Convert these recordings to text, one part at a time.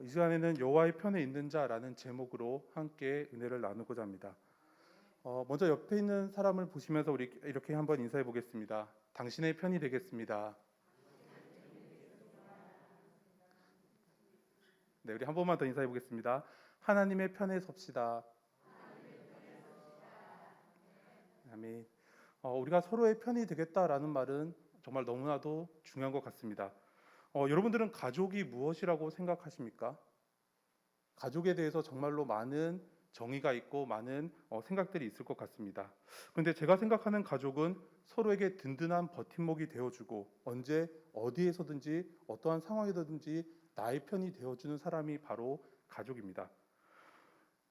이 시간에는 여호와의 편에 있는 자라는 제목으로 함께 은혜를 나누고자 합니다. 먼저 옆에 있는 사람을 보시면서 우리 이렇게 한번 인사해 보겠습니다. 당신의 편이 되겠습니다. 네, 우리 한 번만 더 인사해 보겠습니다. 하나님의 편에 섭시다. 아멘. 우리가 서로의 편이 되겠다라는 말은 정말 너무나도 중요한 것 같습니다. 여러분들은 가족이 무엇이라고 생각하십니까? 가족에 대해서 정말로 많은 정의가 있고 많은 생각들이 있을 것 같습니다. 그런데 제가 생각하는 가족은 서로에게 든든한 버팀목이 되어주고 언제 어디에서든지 어떠한 상황이든지 나의 편이 되어주는 사람이 바로 가족입니다.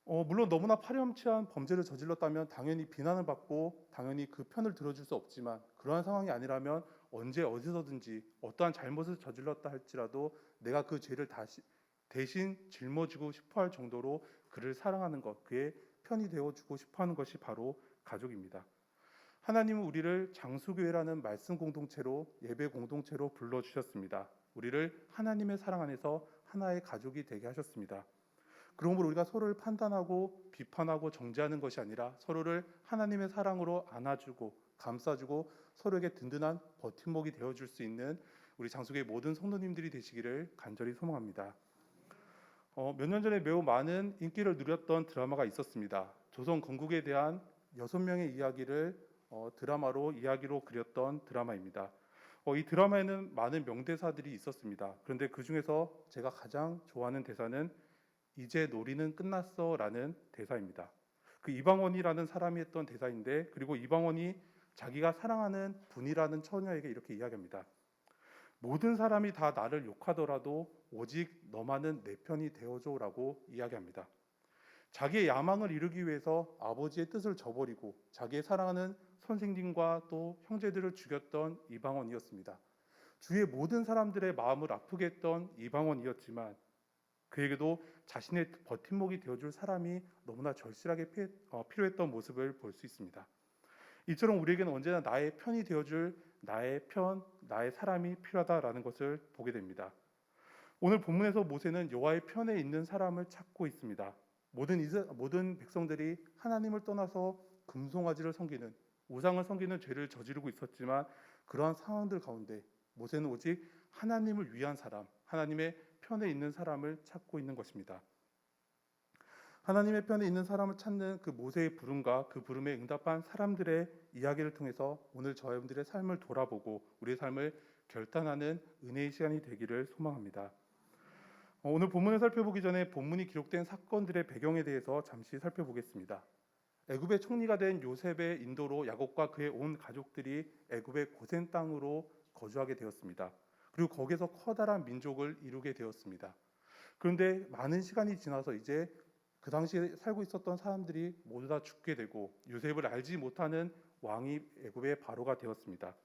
물론 너무나 파렴치한 범죄를 저질렀다면 당연히 비난을 받고 당연히 그 편을 들어줄 수 없지만 그러한 상황이 아니라면 언제 어디서든지 어떠한 잘못을 저질렀다 할지라도 내가 그 죄를 대신 짊어지고 싶어할 정도로 그를 사랑하는 것, 그의 편이 되어주고 싶어하는 것이 바로 가족입니다. 하나님은 우리를 장수교회라는 말씀 공동체로 예배 공동체로 불러주셨습니다. 우리를 하나님의 사랑 안에서 하나의 가족이 되게 하셨습니다. 그러므로 우리가 서로를 판단하고 비판하고 정죄하는 것이 아니라 서로를 하나님의 사랑으로 안아주고 감싸주고 서로에게 든든한 버팀목이 되어줄 수 있는 우리 장수교회 모든 성도님들이 되시기를 간절히 소망합니다. 몇 년 전에 매우 많은 인기를 누렸던 드라마가 있었습니다. 조선 건국에 대한 6명의 이야기를 드라마로 이야기로 그렸던 드라마입니다. 이 드라마에는 많은 명대사들이 있었습니다. 그런데 그 중에서 제가 가장 좋아하는 대사는 이제 놀이는 끝났어 라는 대사입니다. 그 이방원이라는 사람이 했던 대사인데, 그리고 이방원이 자기가 사랑하는 분이라는 처녀에게 이렇게 이야기합니다. 모든 사람이 다 나를 욕하더라도 오직 너만은 내 편이 되어줘 라고 이야기합니다. 자기의 야망을 이루기 위해서 아버지의 뜻을 저버리고 자기의 사랑하는 선생님과 또 형제들을 죽였던 이방원이었습니다. 주위의 모든 사람들의 마음을 아프게 했던 이방원이었지만 그에게도 자신의 버팀목이 되어줄 사람이 너무나 절실하게 필요했던 모습을 볼 수 있습니다. 이처럼 우리에게는 언제나 나의 편이 되어줄 나의 사람이 필요하다라는 것을 보게 됩니다. 오늘 본문에서 모세는 여호와의 편에 있는 사람을 찾고 있습니다. 모든 백성들이 하나님을 떠나서 금송아지를 섬기는 우상을 섬기는 죄를 저지르고 있었지만 그러한 상황들 가운데 모세는 오직 하나님을 위한 사람, 하나님의 편에 있는 사람을 찾고 있는 것입니다. 하나님의 편에 있는 사람을 찾는 그 모세의 부름과 그 부름에 응답한 사람들의 이야기를 통해서 오늘 저희들의 삶을 돌아보고 우리의 삶을 결단하는 은혜의 시간이 되기를 소망합니다. 오늘 본문을 살펴보기 전에 본문이 기록된 사건들의 배경에 대해서 잠시 살펴보겠습니다. 애굽의 총리가 된 요셉의 인도로 야곱과 그의 온 가족들이 애굽의 고센 땅으로 거주하게 되었습니다. 그리고 거기서 커다란 민족을 이루게 되었습니다. 그런데 많은 시간이 지나서 이제 그 당시에 살고 있었던 사람들이 모두 다 죽게 되고 요셉을 알지 못하는 왕이 애굽의 바로가 되었습니다.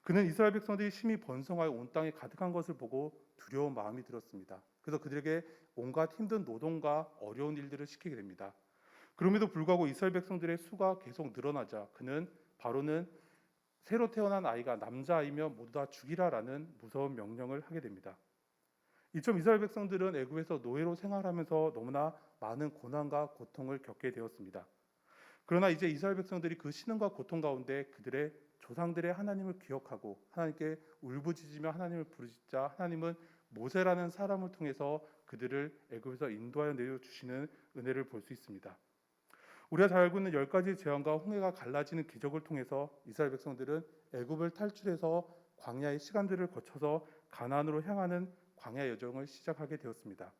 그는 이스라엘 백성들이 심히 번성하여 온 땅에 가득한 것을 보고 두려운 마음이 들었습니다. 그래서 그들에게 온갖 힘든 노동과 어려운 일들을 시키게 됩니다. 그럼에도 불구하고 이스라엘 백성들의 수가 계속 늘어나자 바로는 새로 태어난 아이가 남자아이면 모두 다 죽이라라는 무서운 명령을 하게 됩니다. 이처럼 이스라엘 백성들은 애굽에서 노예로 생활하면서 너무나 많은 고난과 고통을 겪게 되었습니다. 그러나 이제 이스라엘 백성들이 그 신음과 고통 가운데 그들의 조상들의 하나님을 기억하고 하나님께 울부짖으며 하나님을 부르짖자 하나님은 모세라는 사람을 통해서 그들을 애굽에서 인도하여 내려주시는 은혜를 볼 수 있습니다. 우리가 잘 알고 있는 10가지 재앙과 홍해가 갈라지는 기적을 통해서 이스라엘 백성들은 애굽을 탈출해서 광야의 시간들을 거쳐서 가나안으로 향하는 광야 여정을 시작하게 되었습니다.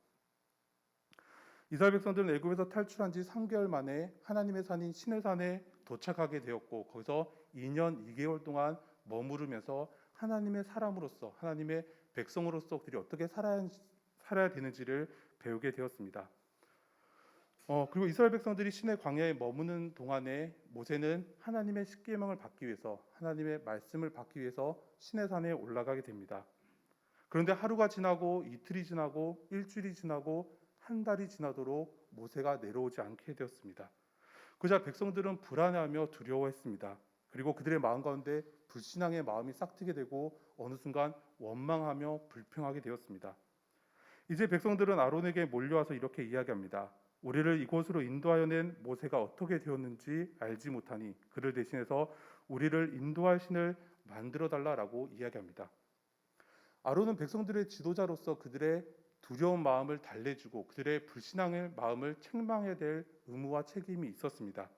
이스라엘 백성들은 애굽에서 탈출한 지 3개월 만에 하나님의 산인 시내산에 도착하게 되었고 거기서 2년 2개월 동안 머무르면서 하나님의 사람으로서 하나님의 백성으로서 그들이 어떻게 살아야 되는지를 배우게 되었습니다. 그리고 이스라엘 백성들이 시내 광야에 머무는 동안에 모세는 하나님의 십계명을 받기 위해서 하나님의 말씀을 받기 위해서 시내산에 올라가게 됩니다. 그런데 하루가 지나고 이틀이 지나고 일주일이 지나고 한 달이 지나도록 모세가 내려오지 않게 되었습니다. 그러자 백성들은 불안해하며 두려워했습니다. 그리고 그들의 마음 가운데 불신앙의 마음이 싹트게 되고 어느 순간 원망하며 불평하게 되었습니다. 이제 백성들은 아론에게 몰려와서 이렇게 이야기합니다. 우리를 이곳으로 인도하여 낸 모세가 어떻게 되었는지 알지 못하니 그를 대신해서 우리를 인도할 신을 만들어 달라라고 이야기합니다. 아론은 백성들의 지도자로서 그들의 두려운 마음을 달래주고 그들의 불신앙의 마음을 책망해야 될 의무와 책임이 있었습니다.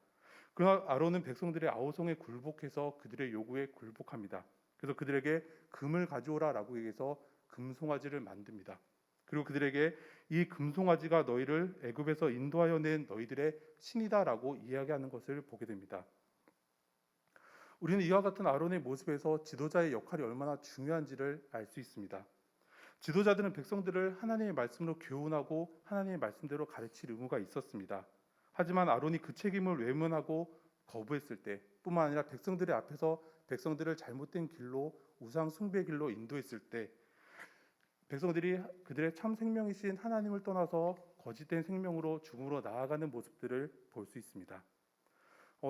그러나 아론은 백성들의 아우성에 굴복해서 그들의 요구에 굴복합니다. 그래서 그들에게 금을 가져오라라고 얘기해서 금송아지를 만듭니다. 그리고 그들에게 이 금송아지가 너희를 애굽에서 인도하여 낸 너희들의 신이다라고 이야기하는 것을 보게 됩니다. 우리는 이와 같은 아론의 모습에서 지도자의 역할이 얼마나 중요한지를 알 수 있습니다. 지도자들은 백성들을 하나님의 말씀으로 교훈하고 하나님의 말씀대로 가르칠 의무가 있었습니다. 하지만 아론이 그 책임을 외면하고 거부했을 때 뿐만 아니라 백성들의 앞에서 백성들을 잘못된 길로 우상 숭배 길로 인도했을 때 백성들이 그들의 참 생명이신 하나님을 떠나서 거짓된 생명으로 죽음으로 나아가는 모습들을 볼 수 있습니다.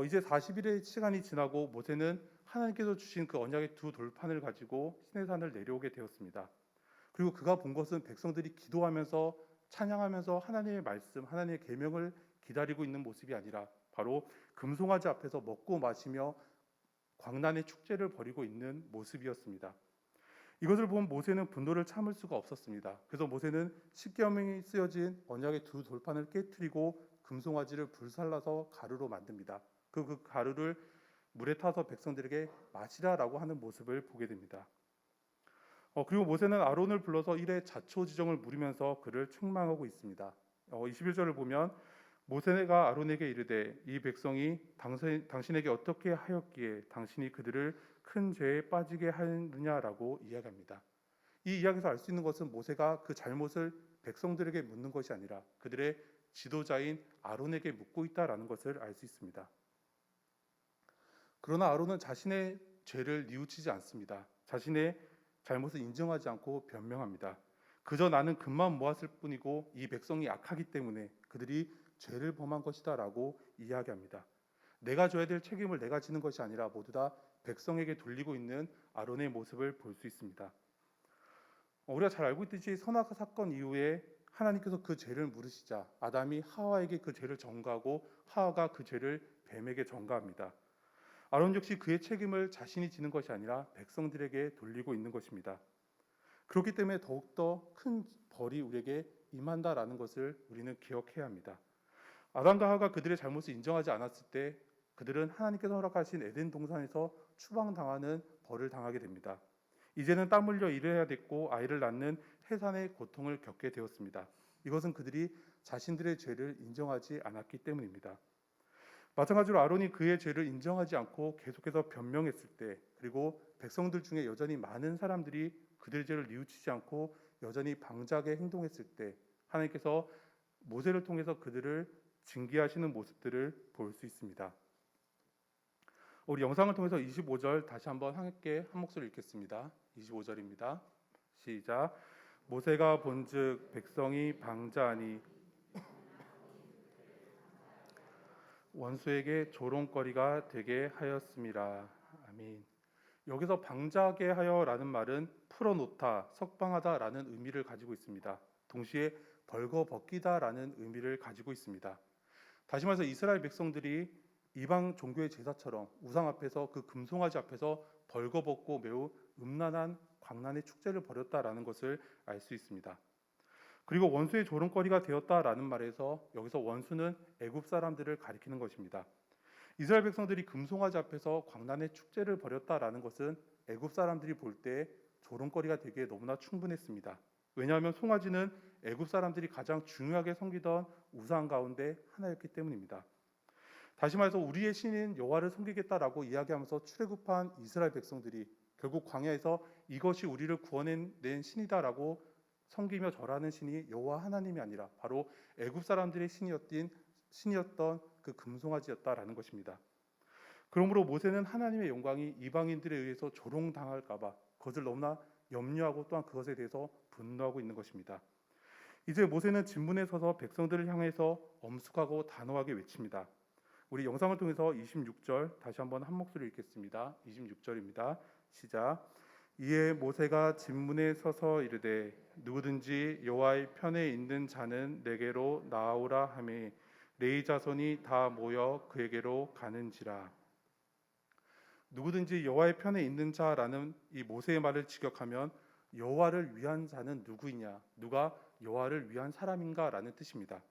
이제 40일의 시간이 지나고 모세는 하나님께서 주신 그 언약의 두 돌판을 가지고 시내산을 내려오게 되었습니다. 그리고 그가 본 것은 백성들이 기도하면서 찬양하면서 하나님의 말씀, 하나님의 계명을 기다리고 있는 모습이 아니라 바로 금송아지 앞에서 먹고 마시며 광란의 축제를 벌이고 있는 모습이었습니다. 이것을 본 모세는 분노를 참을 수가 없었습니다. 그래서 모세는 십계명이 쓰여진 언약의 두 돌판을 깨뜨리고 금송아지를 불살라서 가루로 만듭니다. 그 가루를 물에 타서 백성들에게 마시라라고 하는 모습을 보게 됩니다. 그리고 모세는 아론을 불러서 이래 자초지정을 물으면서 그를 책망하고 있습니다. 21절을 보면 모세가 아론에게 이르되 이 백성이 당신에게 어떻게 하였기에 당신이 그들을 큰 죄에 빠지게 하느냐라고 이야기합니다. 이 이야기에서 알 수 있는 것은 모세가 그 잘못을 백성들에게 묻는 것이 아니라 그들의 지도자인 아론에게 묻고 있다라는 것을 알 수 있습니다. 그러나 아론은 자신의 죄를 뉘우치지 않습니다. 자신의 잘못을 인정하지 않고 변명합니다. 그저 나는 금만 모았을 뿐이고 이 백성이 악하기 때문에 그들이 죄를 범한 것이다라고 이야기합니다. 내가 져야 될 책임을 내가 지는 것이 아니라 모두 다 백성에게 돌리고 있는 아론의 모습을 볼 수 있습니다. 우리가 잘 알고 있듯이 선악 사건 이후에 하나님께서 그 죄를 물으시자 아담이 하와에게 그 죄를 전가하고 하와가 그 죄를 뱀에게 전가합니다. 아론 역시 그의 책임을 자신이 지는 것이 아니라 백성들에게 돌리고 있는 것입니다. 그렇기 때문에 더욱더 큰 벌이 우리에게 임한다라는 것을 우리는 기억해야 합니다. 아담과 하와가 그들의 잘못을 인정하지 않았을 때 그들은 하나님께서 허락하신 에덴 동산에서 추방당하는 벌을 당하게 됩니다. 이제는 땀 흘려 일을 해야 됐고 아이를 낳는 해산의 고통을 겪게 되었습니다. 이것은 그들이 자신들의 죄를 인정하지 않았기 때문입니다. 마찬가지로 아론이 그의 죄를 인정하지 않고 계속해서 변명했을 때 그리고 백성들 중에 여전히 많은 사람들이 그들의 죄를 뉘우치지 않고 여전히 방자하게 행동했을 때 하나님께서 모세를 통해서 그들을 징계하시는 모습들을 볼 수 있습니다. 우리 영상을 통해서 25절 다시 한번 함께 한 목소리 읽겠습니다. 25절입니다. 시작. 모세가 본즉 백성이 방자하니 원수에게 조롱거리가 되게 하였음이라. 아멘. 여기서 방자하게 하여라는 말은 풀어놓다, 석방하다라는 의미를 가지고 있습니다. 동시에 벌거벗기다라는 의미를 가지고 있습니다. 다시 말해서 이스라엘 백성들이 이방 종교의 제사처럼 우상 앞에서 그 금송아지 앞에서 벌거벗고 매우 음란한 광란의 축제를 벌였다라는 것을 알 수 있습니다. 그리고 원수의 조롱거리가 되었다라는 말에서 여기서 원수는 애굽 사람들을 가리키는 것입니다. 이스라엘 백성들이 금송아지 앞에서 광란의 축제를 벌였다라는 것은 애굽 사람들이 볼 때 조롱거리가 되기에 너무나 충분했습니다. 왜냐하면 송아지는 애굽 사람들이 가장 중요하게 섬기던 우상 가운데 하나였기 때문입니다. 다시 말해서 우리의 신인 여호와를 섬기겠다라고 이야기하면서 출애굽한 이스라엘 백성들이 결국 광야에서 이것이 우리를 구원해낸 신이다라고 섬기며 절하는 신이 여호와 하나님이 아니라 바로 애굽 사람들의 신이었던 그 금송아지였다라는 것입니다. 그러므로 모세는 하나님의 영광이 이방인들에 의해서 조롱당할까 봐 그것을 너무나 염려하고 또한 그것에 대해서 분노하고 있는 것입니다. 이제 모세는 진문에 서서 백성들을 향해서 엄숙하고 단호하게 외칩니다. 우리 영상을 통해서 26절 다시 한번 한 목소리 읽겠습니다. 26절입니다. 시작. 이에 모세가 진문에 서서 이르되 누구든지 여호와의 편에 있는 자는 내게로 나아오라 하매 레위 자손이 다 모여 그에게로 가는지라. 누구든지 여호와의 편에 있는 자라는 이 모세의 말을 직역하면 여호와를 위한 자는 누구이냐, 누가 여호와를 위한 사람인가라는 뜻입니다.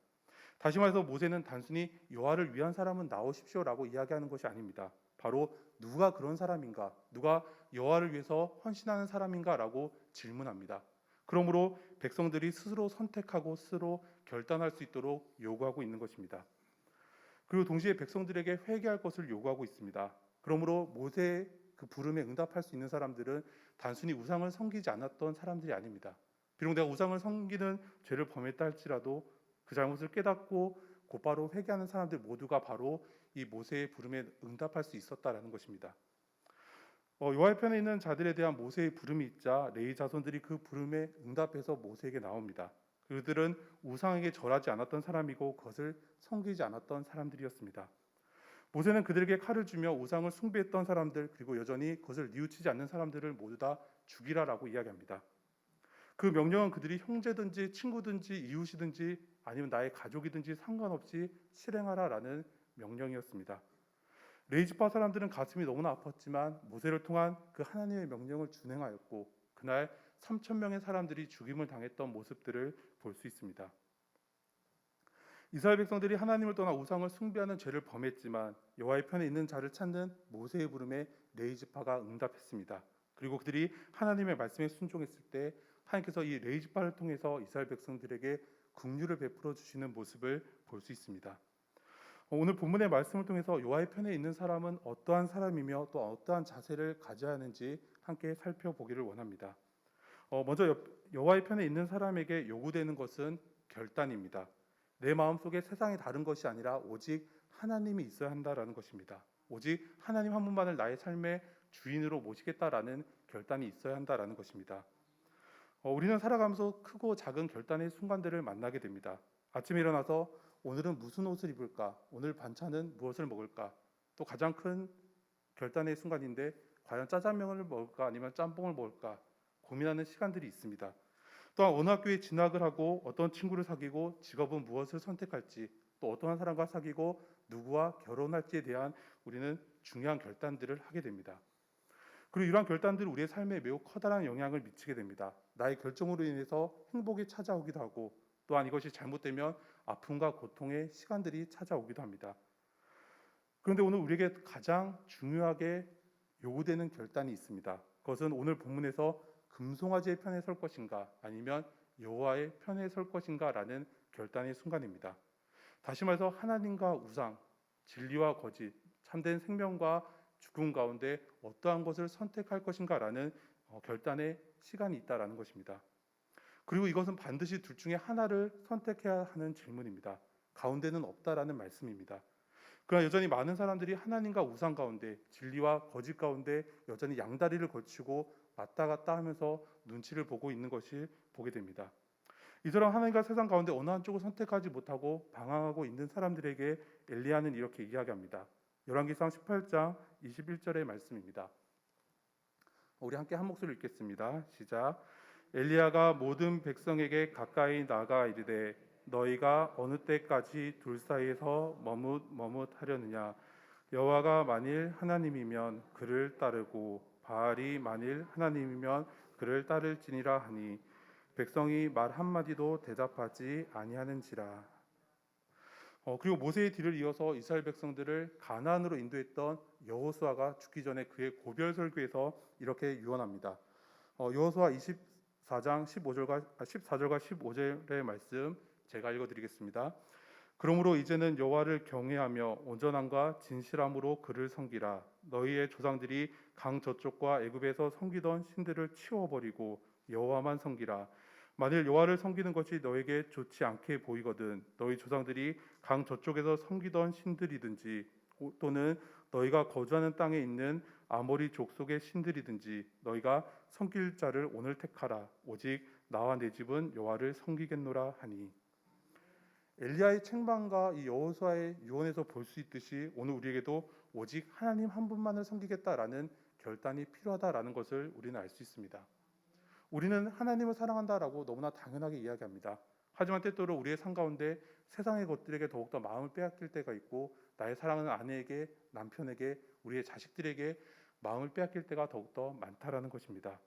다시 말해서 모세는 단순히 여호와를 위한 사람은 나오십시오라고 이야기하는 것이 아닙니다. 바로 누가 그런 사람인가, 누가 여호와를 위해서 헌신하는 사람인가라고 질문합니다. 그러므로 백성들이 스스로 선택하고 스스로 결단할 수 있도록 요구하고 있는 것입니다. 그리고 동시에 백성들에게 회개할 것을 요구하고 있습니다. 그러므로 모세의 그 부름에 응답할 수 있는 사람들은 단순히 우상을 섬기지 않았던 사람들이 아닙니다. 비록 내가 우상을 섬기는 죄를 범했다 할지라도 그 잘못을 깨닫고 곧바로 회개하는 사람들 모두가 바로 이 모세의 부름에 응답할 수 있었다라는 것입니다. 여호와의 편에 있는 자들에 대한 모세의 부름이 있자 레위 자손들이 그 부름에 응답해서 모세에게 나옵니다. 그들은 우상에게 절하지 않았던 사람이고 그것을 섬기지 않았던 사람들이었습니다. 모세는 그들에게 칼을 주며 우상을 숭배했던 사람들 그리고 여전히 그것을 뉘우치지 않는 사람들을 모두 다 죽이라라고 이야기합니다. 그 명령은 그들이 형제든지 친구든지 이웃이든지 아니면 나의 가족이든지 상관없이 실행하라라는 명령이었습니다. 레이지파 사람들은 가슴이 너무나 아팠지만 모세를 통한 그 하나님의 명령을 준행하였고 그날 3천 명의 사람들이 죽임을 당했던 모습들을 볼 수 있습니다. 이스라엘 백성들이 하나님을 떠나 우상을 숭배하는 죄를 범했지만 여호와의 편에 있는 자를 찾는 모세의 부름에 레이지파가 응답했습니다. 그리고 그들이 하나님의 말씀에 순종했을 때 하나님께서 이 레이지파를 통해서 이스라엘 백성들에게 긍휼을 베풀어 주시는 모습을 볼 수 있습니다. 오늘 본문의 말씀을 통해서 여호와의 편에 있는 사람은 어떠한 사람이며 또 어떠한 자세를 가져야 하는지 함께 살펴보기를 원합니다. 먼저 여호와의 편에 있는 사람에게 요구되는 것은 결단입니다. 내 마음속에 세상이 다른 것이 아니라 오직 하나님이 있어야 한다라는 것입니다. 오직 하나님 한 분만을 나의 삶의 주인으로 모시겠다라는 결단이 있어야 한다라는 것입니다. 우리는 살아가면서 크고 작은 결단의 순간들을 만나게 됩니다. 아침에 일어나서 오늘은 무슨 옷을 입을까? 오늘 반찬은 무엇을 먹을까? 또 가장 큰 결단의 순간인데 과연 짜장면을 먹을까? 아니면 짬뽕을 먹을까? 고민하는 시간들이 있습니다. 또한 어느 학교에 진학을 하고 어떤 친구를 사귀고 직업은 무엇을 선택할지 또 어떠한 사람과 사귀고 누구와 결혼할지에 대한 우리는 중요한 결단들을 하게 됩니다. 그리고 이러한 결단들이 우리의 삶에 매우 커다란 영향을 미치게 됩니다. 나의 결정으로 인해서 행복이 찾아오기도 하고 또한 이것이 잘못되면 아픔과 고통의 시간들이 찾아오기도 합니다. 그런데 오늘 우리에게 가장 중요하게 요구되는 결단이 있습니다. 그것은 오늘 본문에서 금송아지의 편에 설 것인가 아니면 여호와의 편에 설 것인가라는 결단의 순간입니다. 다시 말해서 하나님과 우상, 진리와 거짓, 참된 생명과 죽음 가운데 어떠한 것을 선택할 것인가라는 결단의 시간이 있다라는 것입니다. 그리고 이것은 반드시 둘 중에 하나를 선택해야 하는 질문입니다. 가운데는 없다라는 말씀입니다. 그러나 여전히 많은 사람들이 하나님과 우상 가운데 진리와 거짓 가운데 여전히 양다리를 걸치고 왔다 갔다 하면서 눈치를 보고 있는 것이 보게 됩니다. 이처럼 하나님과 세상 가운데 어느 한쪽을 선택하지 못하고 방황하고 있는 사람들에게 엘리야는 이렇게 이야기합니다. 열왕기상 18장 21절의 말씀입니다. 우리 함께 한 목소리로 읽겠습니다. 시작. 엘리야가 모든 백성에게 가까이 나가 이르되 너희가 어느 때까지 둘 사이에서 머뭇하려느냐. 여호와가 만일 하나님이면 그를 따르고 바알이 만일 하나님이면 그를 따를지니라 하니 백성이 말 한마디도 대답하지 아니하는지라. 그리고 모세의 뒤를 이어서 이스라엘 백성들을 가나안으로 인도했던 여호수아가 죽기 전에 그의 고별 설교에서 이렇게 유언합니다. 여호수아 24장 14절과 15절의 말씀 제가 읽어드리겠습니다. 그러므로 이제는 여호와를 경외하며 온전함과 진실함으로 그를 섬기라. 너희의 조상들이 강 저쪽과 애굽에서 섬기던 신들을 치워버리고 여호와만 섬기라. 만일 여호와를 섬기는 것이 너에게 좋지 않게 보이거든 너희 조상들이 강 저쪽에서 섬기던 신들이든지 또는 너희가 거주하는 땅에 있는 아모리 족속의 신들이든지 너희가 섬길 자를 오늘 택하라. 오직 나와 내 집은 여호와를 섬기겠노라 하니. 엘리야의 책망과 이 여호수아의 유언에서 볼 수 있듯이 오늘 우리에게도 오직 하나님 한 분만을 섬기겠다라는 결단이 필요하다라는 것을 우리는 알 수 있습니다. 우리는 하나님을 사랑한다라고 너무나 당연하게 이야기합니다. 하지만 때때로 우리의 삶 가운데 세상의 것들에게 더욱더 마음을 빼앗길 때가 있고, 나의 사랑하는 아내에게, 남편에게, 우리의 자식들에게 마음을 빼앗길 때가 더욱더 많다라는 것입니다.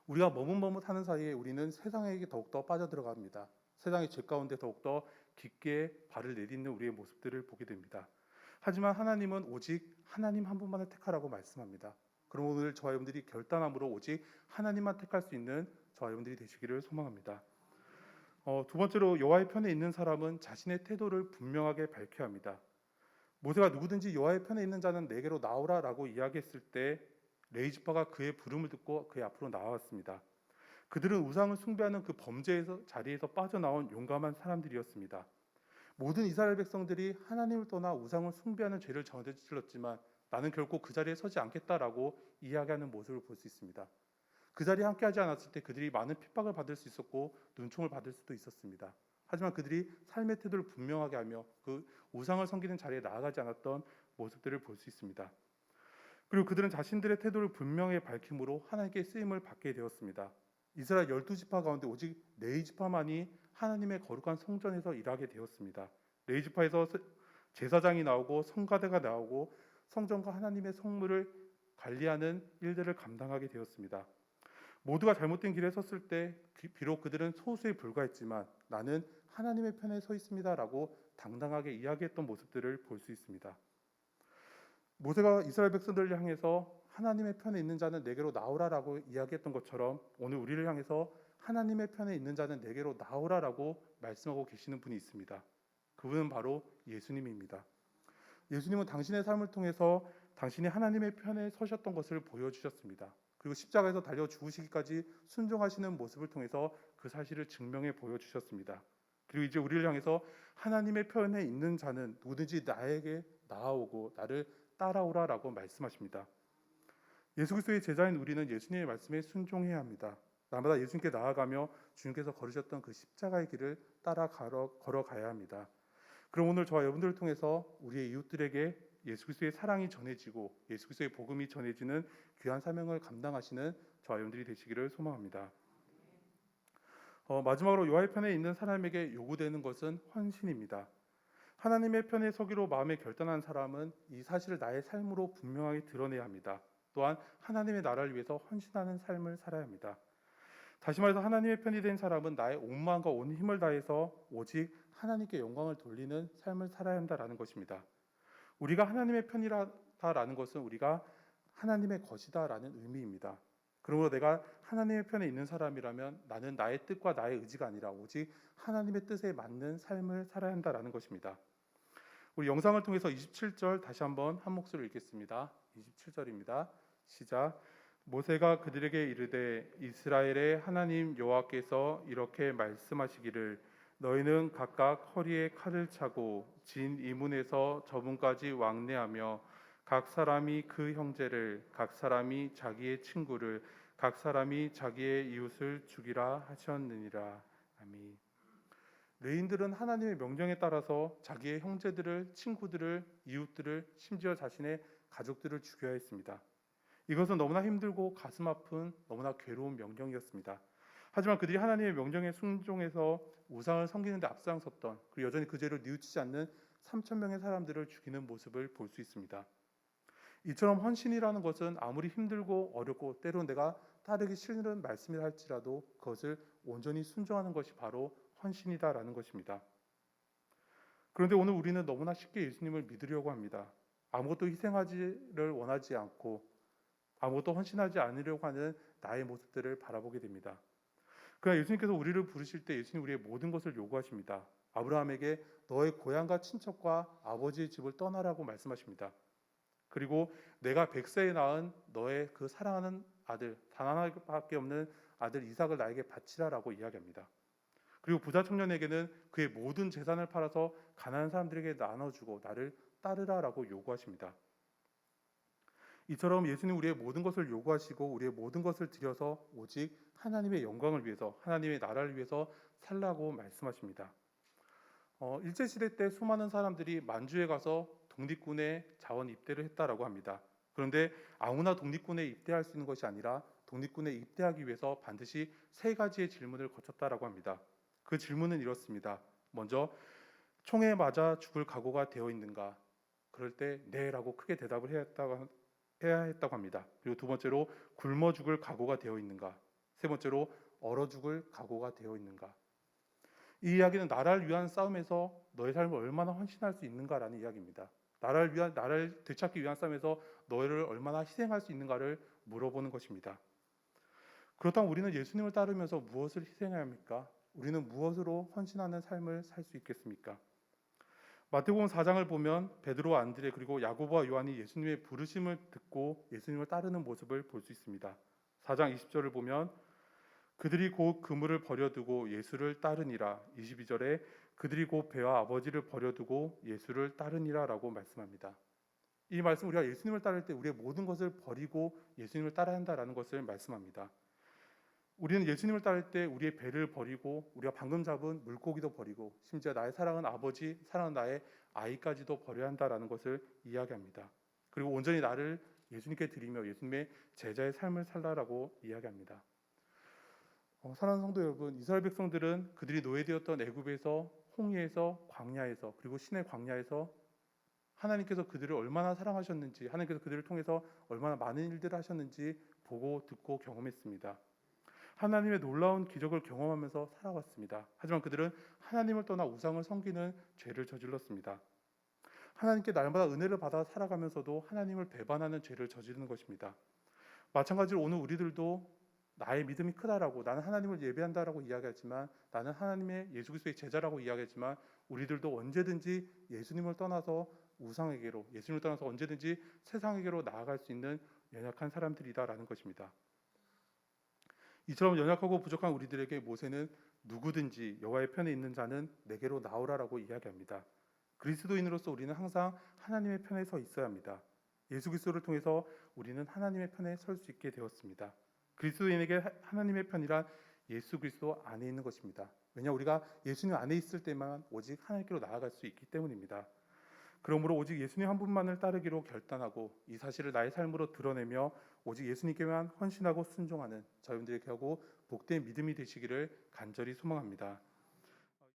우리가 머뭇머뭇하는 사이에 우리는 세상에게 더욱더 빠져들어갑니다. 세상의 죄 가운데 더욱더 깊게 발을 내딛는 우리의 모습들을 보게 됩니다. 하지만 하나님은 오직 하나님 한 분만을 택하라고 말씀합니다. 그럼 오늘 저와 여러분들이 결단함으로 오직 하나님만 택할 수 있는 저와 여러분들이 되시기를 소망합니다. 두 번째로, 여호와의 편에 있는 사람은 자신의 태도를 분명하게 밝혀야 합니다. 모세가 누구든지 여호와의 편에 있는 자는 내게로 나오라라고 이야기했을 때 레위지파가 그의 부름을 듣고 그의 앞으로 나왔습니다. 그들은 우상을 숭배하는 그 범죄에서 자리에서 빠져나온 용감한 사람들이었습니다. 모든 이스라엘 백성들이 하나님을 떠나 우상을 숭배하는 죄를 저질렀지만 나는 결코 그 자리에 서지 않겠다라고 이야기하는 모습을 볼 수 있습니다. 그 자리에 함께하지 않았을 때 그들이 많은 핍박을 받을 수 있었고 눈총을 받을 수도 있었습니다. 하지만 그들이 삶의 태도를 분명하게 하며 그 우상을 섬기는 자리에 나아가지 않았던 모습들을 볼 수 있습니다. 그리고 그들은 자신들의 태도를 분명히 밝힘으로 하나님께 쓰임을 받게 되었습니다. 이스라엘 12지파 가운데 오직 4지파만이 하나님의 거룩한 성전에서 일하게 되었습니다. 4지파에서 제사장이 나오고 성가대가 나오고 성전과 하나님의 성물을 관리하는 일들을 감당하게 되었습니다. 모두가 잘못된 길에 섰을 때 비록 그들은 소수에 불과했지만 나는 하나님의 편에 서 있습니다라고 당당하게 이야기했던 모습들을 볼 수 있습니다. 모세가 이스라엘 백성들을 향해서 하나님의 편에 있는 자는 내게로 나오라라고 이야기했던 것처럼 오늘 우리를 향해서 하나님의 편에 있는 자는 내게로 나오라라고 말씀하고 계시는 분이 있습니다. 그분은 바로 예수님입니다. 예수님은 당신의 삶을 통해서 당신이 하나님의 편에 서셨던 것을 보여주셨습니다. 그리고 십자가에서 달려 죽으시기까지 순종하시는 모습을 통해서 그 사실을 증명해 보여주셨습니다. 그리고 이제 우리를 향해서 하나님의 편에 있는 자는 누구든지 나에게 나아오고 나를 따라오라라고 말씀하십니다. 예수 그리스도의 제자인 우리는 예수님의 말씀에 순종해야 합니다. 날마다 예수님께 나아가며 주님께서 걸으셨던 그 십자가의 길을 따라 걸어가야 합니다. 그럼 오늘 저와 여러분들을 통해서 우리의 이웃들에게 예수 그리스도의 사랑이 전해지고 예수 그리스도의 복음이 전해지는 귀한 사명을 감당하시는 저와 여러분들이 되시기를 소망합니다. 마지막으로 여호와의 편에 있는 사람에게 요구되는 것은 헌신입니다. 하나님의 편에 서기로 마음에 결단한 사람은 이 사실을 나의 삶으로 분명하게 드러내야 합니다. 또한 하나님의 나라를 위해서 헌신하는 삶을 살아야 합니다. 다시 말해서 하나님의 편이 된 사람은 나의 온 마음과 온 힘을 다해서 오직 하나님께 영광을 돌리는 삶을 살아야 한다라는 것입니다. 우리가 하나님의 편이라는 것은 우리가 하나님의 것이다라는 의미입니다. 그러므로 내가 하나님의 편에 있는 사람이라면 나는 나의 뜻과 나의 의지가 아니라 오직 하나님의 뜻에 맞는 삶을 살아야 한다라는 것입니다. 우리 영상을 통해서 27절 다시 한번 한 목소리로 읽겠습니다. 27절입니다. 시작. 모세가 그들에게 이르되 이스라엘의 하나님 여호와께서 이렇게 말씀하시기를 너희는 각각 허리에 칼을 차고 진 이문에서 저문까지 왕래하며 각 사람이 그 형제를 각 사람이 자기의 친구를 각 사람이 자기의 이웃을 죽이라 하셨느니라. 아멘. 레인들은 하나님의 명령에 따라서 자기의 형제들을, 친구들을, 이웃들을, 심지어 자신의 가족들을 죽여야 했습니다. 이것은 너무나 힘들고 가슴 아픈 너무나 괴로운 명령이었습니다. 하지만 그들이 하나님의 명령에 순종해서 우상을 섬기는 데 앞장섰던, 그리고 여전히 그 죄를 뉘우치지 않는 3,000명의 사람들을 죽이는 모습을 볼 수 있습니다. 이처럼 헌신이라는 것은 아무리 힘들고 어렵고 때로는 내가 따르기 싫은 말씀이라 할지라도 그것을 온전히 순종하는 것이 바로 헌신이다라는 것입니다. 그런데 오늘 우리는 너무나 쉽게 예수님을 믿으려고 합니다. 아무것도 희생하지를 원하지 않고 아무것도 헌신하지 않으려고 하는 나의 모습들을 바라보게 됩니다. 그러나 예수님께서 우리를 부르실 때 예수님 우리의 모든 것을 요구하십니다. 아브라함에게 너의 고향과 친척과 아버지의 집을 떠나라고 말씀하십니다. 그리고 내가 100세에 낳은 너의 그 사랑하는 아들, 단 하나밖에 없는 아들 이삭을 나에게 바치라라고 이야기합니다. 그리고 부자 청년에게는 그의 모든 재산을 팔아서 가난한 사람들에게 나눠주고 나를 따르라라고 요구하십니다. 이처럼 예수님 우리의 모든 것을 요구하시고 우리의 모든 것을 들여서 오직 하나님의 영광을 위해서 하나님의 나라를 위해서 살라고 말씀하십니다. 일제시대 때 수많은 사람들이 만주에 가서 독립군에 자원 입대를 했다라고 합니다. 그런데 아무나 독립군에 입대할 수 있는 것이 아니라 독립군에 입대하기 위해서 반드시 세 가지의 질문을 거쳤다라고 합니다. 그 질문은 이렇습니다. 먼저 총에 맞아 죽을 각오가 되어 있는가? 그럴 때 네라고 크게 대답을 해야 했다고 합니다. 그리고 두 번째로 굶어 죽을 각오가 되어 있는가? 세 번째로 얼어 죽을 각오가 되어 있는가? 이 이야기는 나라를 위한 싸움에서 너의 삶을 얼마나 헌신할 수 있는가라는 이야기입니다. 나라를 되찾기 위한 싸움에서 너를 얼마나 희생할 수 있는가를 물어보는 것입니다. 그렇다면 우리는 예수님을 따르면서 무엇을 희생해야 합니까? 우리는 무엇으로 헌신하는 삶을 살 수 있겠습니까? 마태복음 4장을 보면 베드로와 안드레 그리고 야고보와 요한이 예수님의 부르심을 듣고 예수님을 따르는 모습을 볼 수 있습니다. 4장 20절을 보면 그들이 곧 그물을 버려두고 예수를 따르니라. 22절에 그들이 곧 배와 아버지를 버려두고 예수를 따르니라라고 말씀합니다. 이 말씀 우리가 예수님을 따를 때 우리의 모든 것을 버리고 예수님을 따라야 한다라는 것을 말씀합니다. 우리는 예수님을 따를 때 우리의 배를 버리고 우리가 방금 잡은 물고기도 버리고 심지어 나의 사랑하는 아버지, 사랑하는 나의 아이까지도 버려야 한다라는 것을 이야기합니다. 그리고 온전히 나를 예수님께 드리며 예수님의 제자의 삶을 살라라고 이야기합니다. 사랑하는 성도 여러분, 이스라엘 백성들은 그들이 노예되었던 애굽에서 홍해에서 광야에서 그리고 신의 광야에서 하나님께서 그들을 얼마나 사랑하셨는지 하나님께서 그들을 통해서 얼마나 많은 일들을 하셨는지 보고 듣고 경험했습니다. 하나님의 놀라운 기적을 경험하면서 살아왔습니다. 하지만 그들은 하나님을 떠나 우상을 섬기는 죄를 저질렀습니다. 하나님께 날마다 은혜를 받아 살아가면서도 하나님을 배반하는 죄를 저지르는 것입니다. 마찬가지로 오늘 우리들도 나의 믿음이 크다라고 나는 하나님을 예배한다라고 이야기하지만 나는 하나님의 예수 그리스도의 제자라고 이야기하지만 우리들도 언제든지 예수님을 떠나서 우상에게로 예수님을 떠나서 언제든지 세상에게로 나아갈 수 있는 연약한 사람들이다라는 것입니다. 이처럼 연약하고 부족한 우리들에게 모세는 누구든지 여호와의 편에 있는 자는 내게로 나오라라고 이야기합니다. 그리스도인으로서 우리는 항상 하나님의 편에 서 있어야 합니다. 예수 그리스도를 통해서 우리는 하나님의 편에 설 수 있게 되었습니다. 그리스도인에게 하나님의 편이란 예수 그리스도 안에 있는 것입니다. 왜냐 우리가 예수님 안에 있을 때만 오직 하나님께로 나아갈 수 있기 때문입니다. 그러므로 오직 예수님 한 분만을 따르기로 결단하고 이 사실을 나의 삶으로 드러내며 오직 예수님께만 헌신하고 순종하는 저희들에게 하고 복된 믿음이 되시기를 간절히 소망합니다.